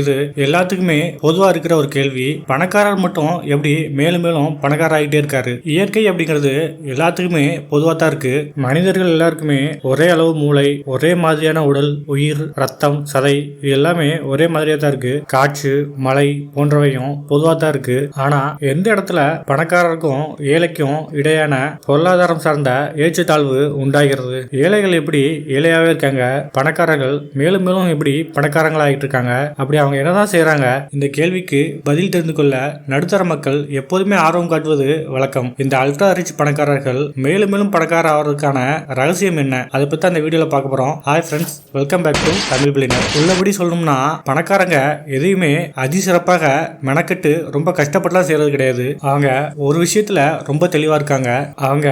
இது எல்லாத்துக்குமே பொதுவா இருக்கிற ஒரு கேள்வி. பணக்காரர் மட்டும் எப்படி மேலும் மேலும் பணக்காரர் ஆகிட்டே இருக்காரு? இயற்கை அப்படிங்கிறது எல்லாத்துக்குமே பொதுவா தான் இருக்கு. மனிதர்கள் எல்லாருக்குமே ஒரே அளவு மூளை, ஒரே மாதிரியான உடல், உயிர், ரத்தம், சதை, இது எல்லாமே ஒரே மாதிரியா தான் இருக்கு. காற்று, மழை போன்றவையும் பொதுவா தான் இருக்கு. ஆனா எந்த இடத்துல பணக்காரருக்கும் ஏழைக்கும் இடையான பொருளாதாரம் சார்ந்த ஏற்றத்தாழ்வு உண்டாகிறது? ஏழைகள் எப்படி ஏழையாவே இருக்காங்க, பணக்காரர்கள் மேலும் மேலும் எப்படி பணக்காரங்களாகிட்டு இருக்காங்க? அப்படி அவங்க என்னதான் செய்யறாங்க? இந்த கேள்விக்கு பதில் தெரிந்து கொள்ள நடுத்தர மக்கள் எப்போதுமே ஆர்வம் காட்டுவது வழக்கம். இந்த அல்ட்ரா ரிச் பணக்காரர்கள் மேலும் மேலும் பணக்கார ஆவதற்கான ரகசியம் என்ன, அதை பத்தி அந்த வீடியோல பார்க்க போறோம். Hi friends, welcome back to Tamil Planner. உள்ளபடி சொல்லணும்னா பணக்காரங்க எதையுமே அதிசிறப்பாக மெனக்கெட்டு ரொம்ப கஷ்டப்பட்டுலாம் செய்யறது கிடையாது. அவங்க ஒரு விஷயத்துல ரொம்ப தெளிவா இருக்காங்க. அவங்க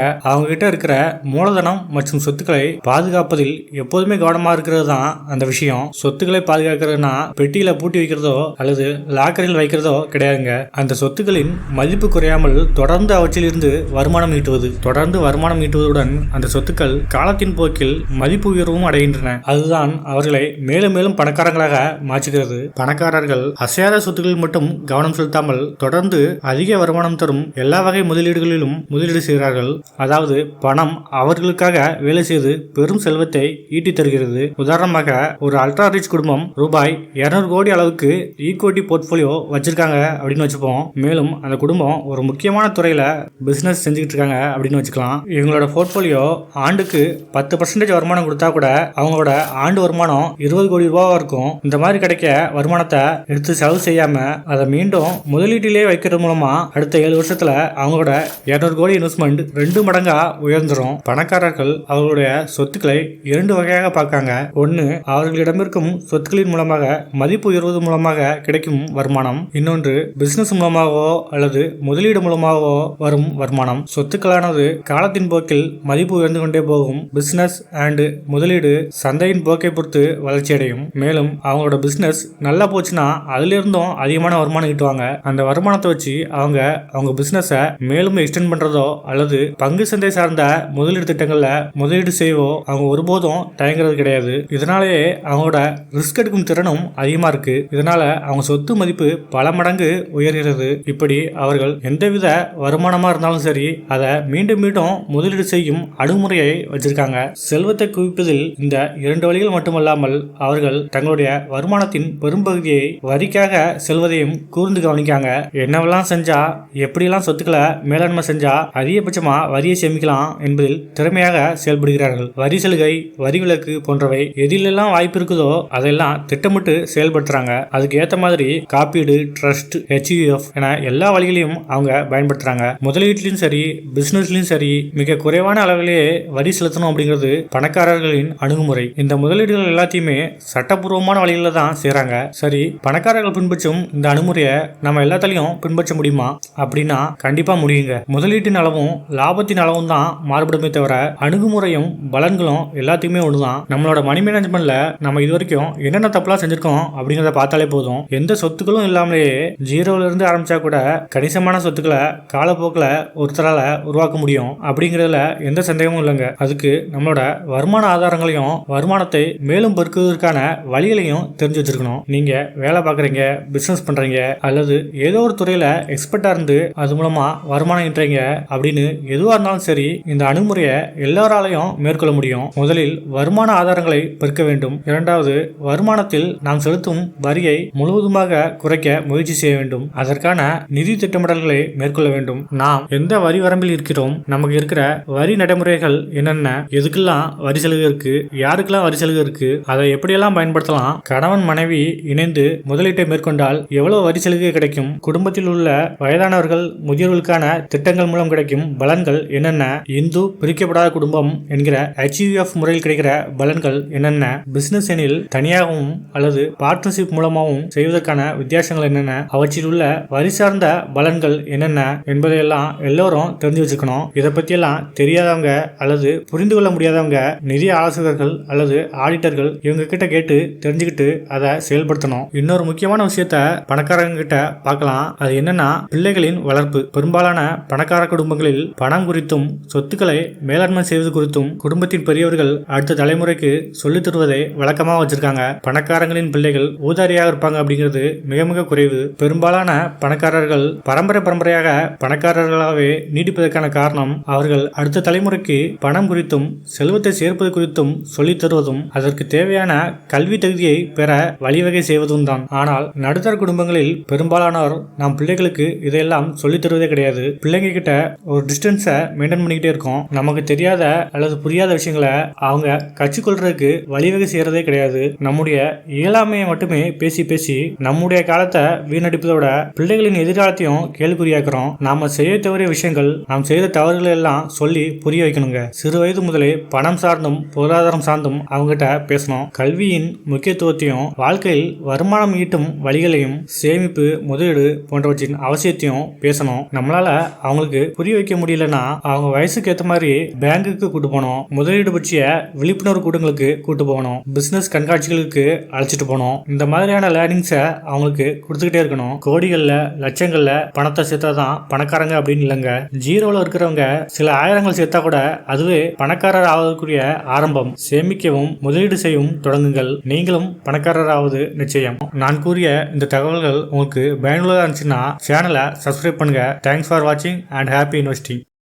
கிட்ட இருக்கிற மூலதனம் மற்றும் சொத்துக்களை பாதுகாப்பதில் எப்போதுமே கவனமா இருக்கிறது தான் அந்த விஷயம். சொத்துக்களை பாதுகாக்கிறதுனா பெட்டியில பூட்டி வைக்கிறதோ அல்லது லாக்கரில் வைக்கிறதோ கிடையாதுங்க. அந்த சொத்துக்களின் மதிப்பு குறையாமல் தொடர்ந்து அவற்றிலிருந்து வருமானம் ஈட்டுவது. தொடர்ந்து வருமானம் ஈட்டுவதுடன் அந்த சொத்துக்கள் காலத்தின் போக்கில் மதிப்பு உயர்வும் அடைகின்றன. அதுதான் அவர்களை மேலும் மேலும் பணக்காரங்களாக மாற்றுகிறது. பணக்காரர்கள் அசையாத சொத்துக்களில் மட்டும் கவனம் செலுத்தாமல் தொடர்ந்து அதிக வருமானம் தரும் எல்லா வகை முதலீடுகளிலும் முதலீடு செய்கிறார்கள். அதாவது பணம் அவர்களுக்காக வேலை செய்து பெரும் செல்வத்தை ஈட்டி தருகிறது. உதாரணமாக ஒரு அல்ட்ரா ரிச் குடும்பம் ரூபாய் 200 கோடி அளவுக்கு ஈக்விட்டி போர்ட்போலியோ வச்சிருக்காங்க அப்படின்னு வச்சுப்போம். மேலும் அந்த குடும்பம் ஒரு முக்கியமான துறையில பிசினஸ் செஞ்சுக்கிட்டு இருக்காங்க அப்படின்னு வச்சுக்கலாம். இவங்களோட போர்ட்போலியோ ஆண்டுக்கு 10% வருமானம் கொடுத்தா கூட அவங்களோட ஆண்டு வருமானம் 20 கோடி ரூபாவா இருக்கும். இந்த மாதிரி கிடைக்க வருமானத்தை எடுத்து செலவு செய்யாம அதை மீண்டும் முதலீட்டிலே வைக்கிறது மூலமா அடுத்த 7 வருஷத்துல அவங்களோட 200 கோடி இன்வெஸ்ட்மெண்ட் 2 மடங்கா உயர்ந்துரும். பணக்காரர்கள் அவர்களுடைய சொத்துக்களை 2 வகையாக பார்க்காங்க. ஒன்னு, அவர்களிடம் இருக்கும் சொத்துக்களின் மூலமாக மதிப்பு உயர்வது மூலமாக கிடைக்கும் வருமானம். இன்னொன்று, பிசினஸ் மூலமாகவோ அல்லது முதலீடு மூலமாகவோ வரும் வருமானம். சொத்துக்களானது காலத்தின் போக்கில் மதிப்பு உயர்ந்து கொண்டே போகும். பிசினஸ் அண்ட் முதலீடு சந்தையின் போக்கை பொறுத்து வளர்ச்சி அடையும். மேலும் அவங்களோட பிசினஸ் நல்லா போச்சுன்னா அதுல இருந்தும் அதிகமான வருமானம் ஈட்டுவாங்க. அந்த வருமானத்தை வச்சு அவங்க பிசினஸ மேலும் எக்ஸ்டெண்ட் பண்றதோ அல்லது பங்கு சந்தை சார்ந்த முதலீடு திட்டங்கள்ல முதலீடு செய்வோ அவங்க ஒருபோதும் தயங்குறது கிடையாது. இதனாலேயே அவங்களோட ரிஸ்க் எடுக்கும் திறனும் அதிகமா இருக்கு. இதனால அவங்க சொத்து மதிப்பு பல மடங்கு உயர்கிறது. இப்படி அவர்கள் எந்தவித வருமானமா இருந்தாலும் சரி அதை மீண்டும் மீண்டும் முதலீடு செய்யும் அணுகுமுறையை வச்சிருக்காங்க. செல்வத்தை குவிப்பதில் இந்த 2 வழிகள் மட்டுமல்லாமல் அவர்கள் தங்களுடைய வருமானத்தின் பெரும்பகுதியை வரிக்காக செல்வதையும் கூர்ந்து கவனிக்காங்க. என்னவெல்லாம் செஞ்சா, எப்படியெல்லாம் சொத்துக்களை மேலாண்மை செஞ்சா அதிகபட்சமா வரியை சேமிக்கலாம் என்பதில் திறமையாக செயல்படுகிறார்கள். வரி சலுகை, வரி விலக்கு போன்றவை எதிலெல்லாம் வாய்ப்பு இருக்குதோ அதெல்லாம் திட்டமிட்டு செயல்படுத்துறாங்க. அதுக்கு ஏத்த மாதிரி காப்பீடு, ட்ரஸ்ட், HUF என எல்லா வழிகளையும் அவங்க பயன்படுத்துறாங்க. முதலீட்டிலும் சரி, பிசினஸ்லயும் சரி, மிக குறைவான அளவிலேயே வரி செலுத்தணும் அப்படிங்கிறது பணக்காரர்களின் அணுகுமுறை. இந்த முதலீடுகள் எல்லாத்தையுமே சட்டப்பூர்வமான வழிகளில தான் செய்யறாங்க. சரி, பணக்காரர்கள் பின்பற்றும் இந்த அணுகுமுறையை நம்ம எல்லாத்தாலையும் பின்பற்ற முடியுமா அப்படின்னா கண்டிப்பா முடியுங்க. முதலீட்டின் அளவும் லாபத்தின் அளவும் தான் மாறுபடுமே தவிர அணுகுமுறையும் பலன்களும் எல்லாத்தையுமே ஒண்ணுதான். நம்மளோட மணி மேனேஜ்மெண்ட்ல நம்ம இது வரைக்கும் என்னென்ன தப்புலாம் செஞ்சிருக்கோம் அப்படிங்கிறத பார்த்தாலே போதும். எந்த சொத்துக்களும் இல்லாமலேயே ஜீரோல இருந்து ஆரம்பிச்சா கூட கணிசமான சொத்துக்களை காலப்போக்கில் ஒருத்தரால உருவாக்க முடியும் அப்படிங்கிறதுல எந்த சந்தேகமும் இல்லைங்க. அதுக்கு நம்மளோட வருமான ஆதாரங்களையும் வருமானத்தை மேலும் பெருக்குவதற்கான வழிகளையும் தெரிஞ்சு வச்சிருக்கணும். நீங்க வேலை பார்க்குறீங்க, பிசினஸ் பண்றீங்க அல்லது ஏதோ ஒரு துறையில எக்ஸ்பர்ட்டா இருந்து அது மூலமா வருமானம் ஈட்டுறீங்க அப்படின்னு எதுவா இருந்தாலும் சரி, இந்த அணுகுமுறையை எல்லாராலையும் மேற்கொள்ள முடியும். முதலில் வருமான ஆதாரங்களை பெருக்க வேண்டும். இரண்டாவது, வருமானத்தில் நாம் செலுத்தும் வரியை முழுவதுமாக குறைக்க முயற்சி செய்ய வேண்டும். அதற்கான நிதி திட்டமிடல்களை மேற்கொள்ள வேண்டும். நாம் எந்த வரி வரம்பில் இருக்கிறோம், நமக்கு இருக்கிற வரி நடைமுறைகள் என்னென்ன, எதுக்கெல்லாம் வரி சலுகை இருக்கு, யாருக்கெல்லாம் வரி சலுகை இருக்கு, அதை எப்படியெல்லாம் பயன்படுத்தலாம், கணவன் மனைவி இணைந்து முதலீட்டை மேற்கொண்டால் எவ்வளவு வரி சலுகை கிடைக்கும், குடும்பத்தில் உள்ள வயதானவர்கள் முதியோர்களுக்கான திட்டங்கள் மூலம் கிடைக்கும் பலன்கள் என்னென்ன, இந்து பிரிக்கப்படாத குடும்பம் என்கிற HUF முறையில் கிடைக்கிற பலன்கள் என்னென்ன, பிசினஸ் எனில் தனியாகவும் அல்லது பார்ட்னர்ஷிப் மூலமாகவும் செய்வதற்கான வித்தியாசங்கள் என்னென்ன, அவற்றில் உள்ள வரி சார்ந்த பலன்கள் என்னென்ன என்பதையெல்லாம் எல்லோரும் தெரிஞ்சு வச்சுக்கணும். இதை பற்றியெல்லாம் தெரியாதவங்க அல்லது புரிந்து கொள்ள முடியாதவங்க நிதி ஆலோசகர்கள் அல்லது ஆடிட்டர்கள் இவங்க கிட்ட கேட்டு தெரிஞ்சுக்கிட்டு அதை செயல்படுத்தணும். இன்னொரு முக்கியமான விஷயத்த பணக்காரங்க கிட்ட பார்க்கலாம். அது என்னன்னா பிள்ளைகளின் வளர்ப்பு. பெரும்பாலான பணக்கார குடும்பங்களில் பணம் குறித்தும் சொத்துக்களை மேலாண்மை செய்வது குறித்தும் குடும்பத்தின் பெரியவர்கள் அடுத்த தலைமுறைக்கு சொல்லித் தருவதை வழக்கமாக வச்சிருக்காங்க. பணக்காரங்களின் பிள்ளைகள் ஊதாரியாக இருப்பாங்க அப்படிங்கிறது மிக மிக குறைவு. பெரும்பாலான பணக்காரர்கள் பரம்பரையாக பணக்காரர்களாகவே நீடிப்பதற்கான காரணம் அவர்கள் அடுத்த தலைமுறைக்கு பணம் குறித்தும் செல்வத்தை சேர்ப்பது குறித்தும் சொல்லித் தருவதும் அதற்கு தேவையான கல்வி தகுதியை பெற வழிவகை செய்வதும் தான். ஆனால் நடுத்தர குடும்பங்களில் பெரும்பாலானோர் நம் பிள்ளைகளுக்கு இதையெல்லாம் சொல்லித் தருவதே கிடையாது. பிள்ளைங்க கிட்ட ஒரு டிஸ்டன்ஸை மெயின்டைன் பண்ணிக்கிட்டே இருக்கோம். நமக்கு தெரியாத அல்லது புரியாத விஷயங்களை அவங்க கற்றுக்கொள்றதுக்கு வழிவகை செய்யறதே கிடையாது. நம்முடைய இயலாமையை மட்டுமே பேசி பேசி நம்முடைய காலத்தை வீணடிப்பதோட பிள்ளைகளின் எதிர்காலத்தையும் கேள்விக்குறியாக்குறோம். நாம செய்ய தவறிய விஷயங்கள், நாம் செய்த தவறுகளை எல்லாம் சொல்லி புரிய வைக்கணுங்க. சிறு வயது முதலே பணம் சார்ந்தும் பொருளாதாரம் சார்ந்தும் அவங்ககிட்ட பேசணும். கல்வியின் முக்கியத்துவத்தையும் வாழ்க்கையில் வருமானம் ஈட்டும் வழிகளையும் சேமிப்பு முதலீடு போன்றவற்றின் அவசியத்தையும் பேசணும். நம்மளால அவங்களுக்கு புரிய வைக்க முடியலன்னா அவங்க வயசுக்கு ஏற்ற மாதிரி பேங்குக்கு கூட்டு போகணும். முதலீடு பற்றிய விழிப்புணர்வு கூட்டங்களுக்கு கூட்டு போகணும். பிசினஸ் கண்காட்சிகளுக்கு அழைச்சிட்டு போகணும். இந்த மாதிரியான லேர்னிங்ஸை அவங்களுக்கு கொடுத்துக்கிட்டே இருக்கணும். கோடிகள்ல லட்சங்கள்ல பணத்தை சேர்த்தாதான் பணக்காரங்க அப்படின்னு இல்லைங்க. ஜீரோல இருக்கிறவங்க சில ஆயிரங்கள் சேர்த்தா கூட அதுவே பணக்காரர் ஆவதற்குரிய ஆரம்பம். சேமிக்கவும் முதலீடு செய்யவும் தொடங்குங்கள். நீங்களும் பணக்காரர் ஆவது நிச்சயம். நான் கூறிய இந்த தகவல்கள் உங்களுக்கு பயனுள்ளதா இருந்துச்சுன்னா சேனலை சப்ஸ்கிரைப் பண்ணுங்க. தேங்க்ஸ் ஃபார் வாட்சிங் அண்ட் ஹாப்பி இன்வெஸ்டிங்.